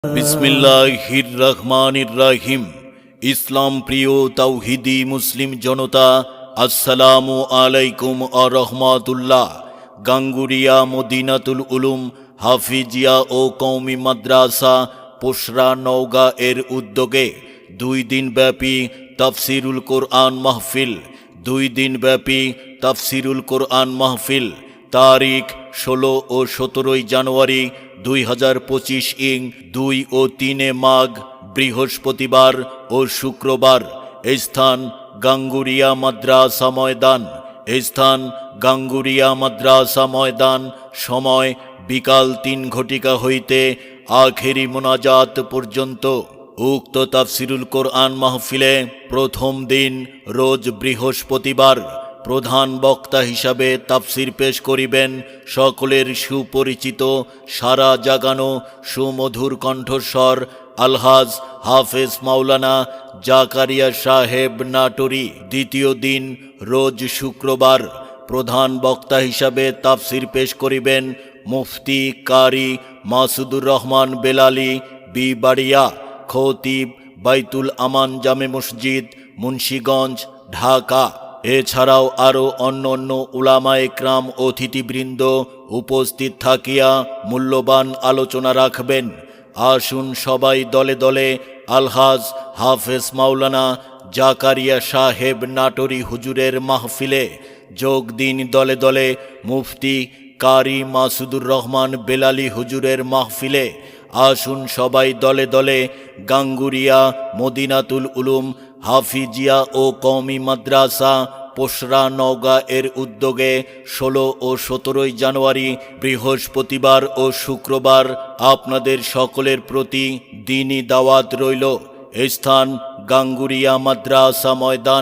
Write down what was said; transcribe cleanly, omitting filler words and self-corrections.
বিসমিল্লাহির রহমানির রহিম। ইসলাম প্রিয় তাওহিদি মুসলিম জনতা, আসসালামু আলাইকুম আ রহমাতুল্লাহ। গাঙ্গুরিয়া মদিনাতুল উলুম হাফিজিয়া ও কওমি মাদ্রাসা পোশরা নওগাঁ এর উদ্যোগে 2 দিনব্যাপী তাফসিরুল কোরআন মাহফিল। 2 দিনব্যাপী তাফসিরুল কোরআন মাহফিল তারিখ 16 ও 17 জানুয়ারি 2025 ইং 2 ও 3 মাঘ বৃহস্পতিবার ও শুক্রবার। স্থান গাঙ্গুরিয়া মাদ্রাসা ময়দান। স্থান গাঙ্গুরিয়া মাদ্রাসা ময়দান। সময় বিকাল 3 ঘটিকা হইতে আখেরি মোনাজাত পর্যন্ত। উক্ত তাফসিরুল কোরআন মাহফিলে প্রথম দিন রোজ বৃহস্পতিবার প্রধান বক্তা হিসাবে তাফসির পেশ করিবেন সকলের সুপরিচিত সারা জাগানো সুমধুর কণ্ঠস্বর আলহাজ হাফেজ মাওলানা জাকারিয়া সাহেব নাটোরী। দ্বিতীয় দিন রোজ শুক্রবার প্রধান বক্তা হিসাবে তাফসির পেশ করিবেন মুফতি কারি মাসুদুর রহমান বেলালী বিবাড়িয়া, খতিব বাইতুল আমান জামে মসজিদ, মুন্সিগঞ্জ, ঢাকা। এছাড়াও আরও অন্য উলামায়ে কেরাম অতিথিবৃন্দ উপস্থিত থাকিয়া মূল্যবান আলোচনা রাখবেন। আসুন সবাই দলে দলে আলহাজ হাফেজ মাওলানা জাকারিয়া সাহেব নাটোরী হুজুরের মাহফিলে যোগ দিন। দলে দলে মুফতি কারি মাসুদুর রহমান বেলালী হুজুরের মাহফিলে আসুন সবাই দলে দলে। গাঙ্গুরিয়া মদিনাতুল উলুম হাফিজিয়া ও কওমি মাদ্রাসা পোশরা নওগাঁ এর উদ্যোগে 16 ও 17 জানুয়ারি বৃহস্পতিবার ও শুক্রবার আপনাদের সকলের প্রতি দ্বীনি দাওয়াত রইল। স্থান গাঙ্গুরিয়া মাদ্রাসা ময়দান।